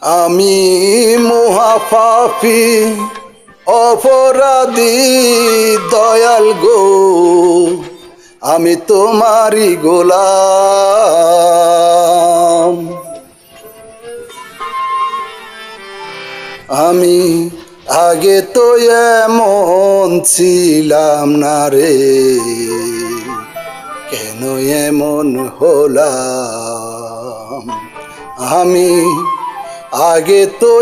আমি মহাপাপী অপরাধী দয়াল গো, আমি তোমারই গোলাম। আমি আগে তো এমন ছিলাম না রে, কেন এমন হলাম। আমি আগে তো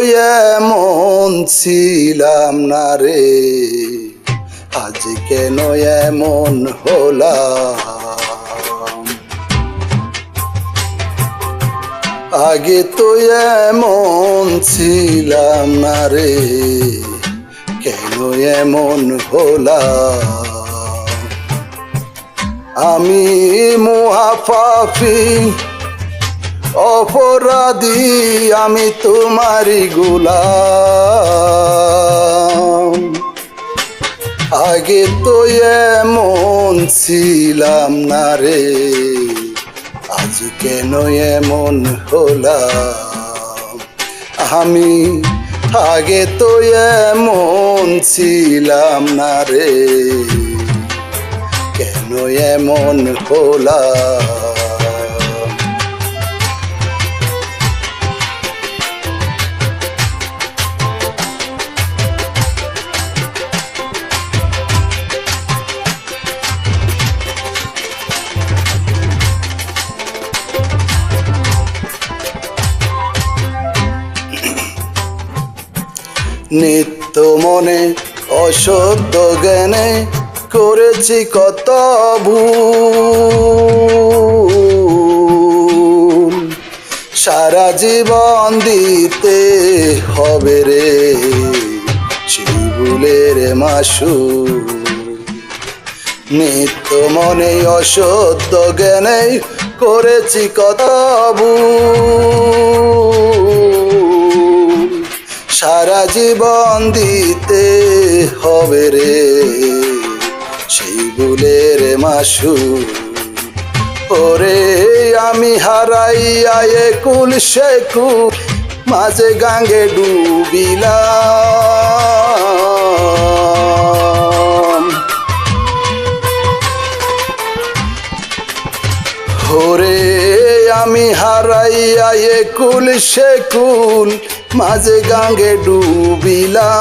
এমন ছিলাম না রে, আজ কেন এমন হলাম। আগে তো এমন ছিলাম না রে, কেন এমন হলাম। আমি মহাপাপী অপরাধী, আমি তোমারই গোলাম। আগে তো এমন ছিলাম না রে, আজ কেন এমন হলাম। আমি আগে তো এমন ছিলাম না রে, কেন এমন হলাম। নিত্য মনে অসত্য জ্ঞানে করেছি কত ভুল, সারা জীবন দিতে হবে রে সেই ভুলের মাসুল। নিত্য মনে অসত্য জ্ঞানে করেছি কত ভুল, সারা জীবন দিতে হবে রে সেই ভুলের মাসুল। ওরে আমি হারাইয়া একুল সেকুল, মাঝে গাঙ্গে ডুবিলাম। ওরে আমি হারাইয়া একুল সেকুল, মাঝে গাঙ্গে ডুবিলাম।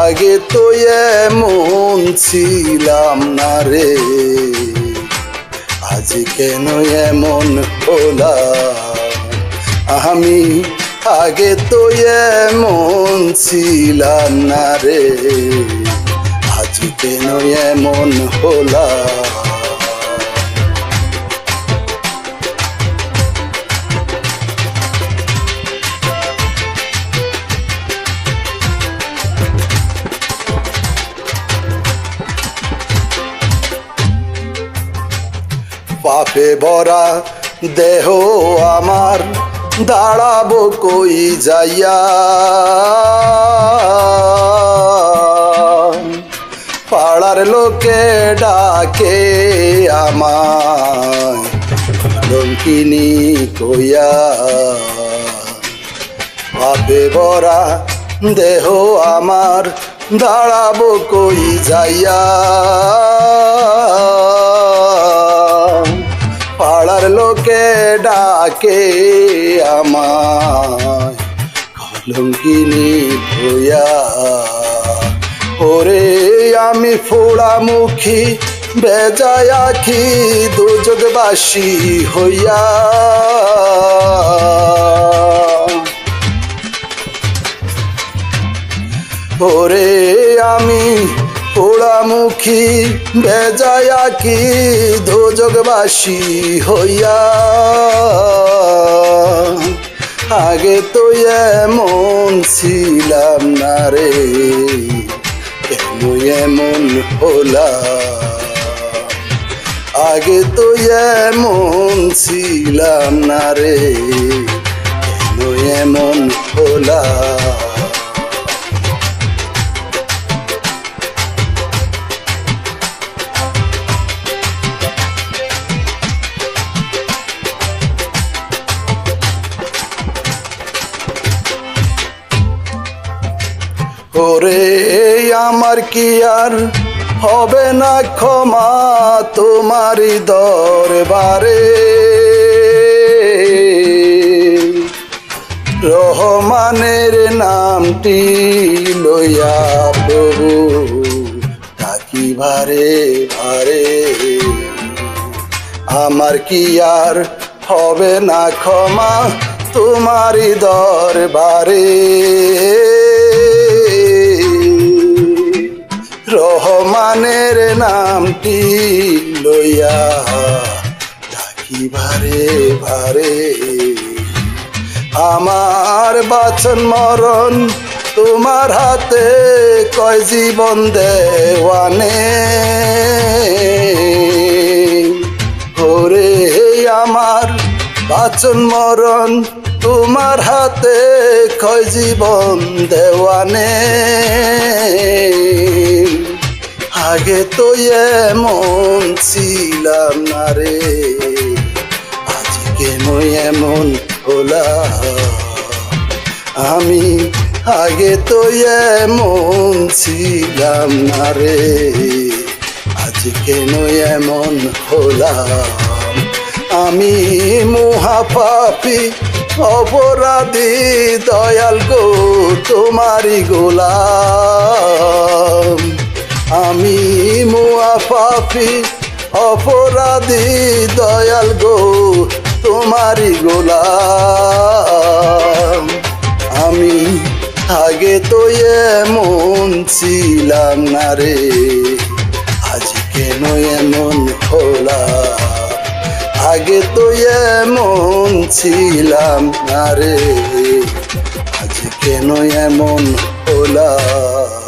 আগে তো এমন ছিলাম না রে, আজ কেন এমন হলাম। আমি আগে তো এমন ছিলাম না রে, আজ কেন এমন হলাম। পাপে ভরা দেহ আমার, দাঁড়াবো কই যাইয়া। পাড়ার লোকে ডাকে আমায় লঙ্কিনী কইয়া। পাপে ভরা দেহ আমার, দাঁড়াবো কই যাইয়া। পাড়ার লোকে ডাকে আমায় কলঙ্কিনী কইয়া। ওরে আমি ফোড়ামুখী বেজায় আখি, দুযোগবাসী হইয়া। ওরে আমি পোড়ামুখী বেজায় আঁকি, দোজগবাসী হইয়া। আগে তো এমন ছিলাম না রে, কেন এমন হলাম। আগে তো এমন ছিলাম না রে, কেন এমন হলাম। ওরে আমার কি আর হবে না ক্ষমা তোমারই দরবারে, রহমানের নামটি লইয়া প্রভু ডাকি ভারে ভারে। আমার কি আর হবে না ক্ষমা তোমারই দরবারে, রহমানের নামটি লইয়া ডাকি ভারে ভারে। আমার বাঁচন মরণ তোমার হাতে, কয় জীবন দেওয়ানে। ওরে আমার বাঁচন মরণ তোমার হাতে, কয় জীবন দেওয়ানে। আগে তো এমন ছিলাম না রে, আজ কেন এমন হলাম আমি। আগে তো এমন ছিলাম না রে, আজ কেন এমন হলাম আমি। মহাপাপী অপরাধী দয়াল গো তোমারই গোলাম আমি। মহাপাপী অপরাধী দয়াল গো তোমারই গোলাম আমি। আগে তো এমন ছিলাম না রে, আজ কেন এমন হলাম। আগে তো এমন ছিলাম না রে, আজ কেন এমন হলাম।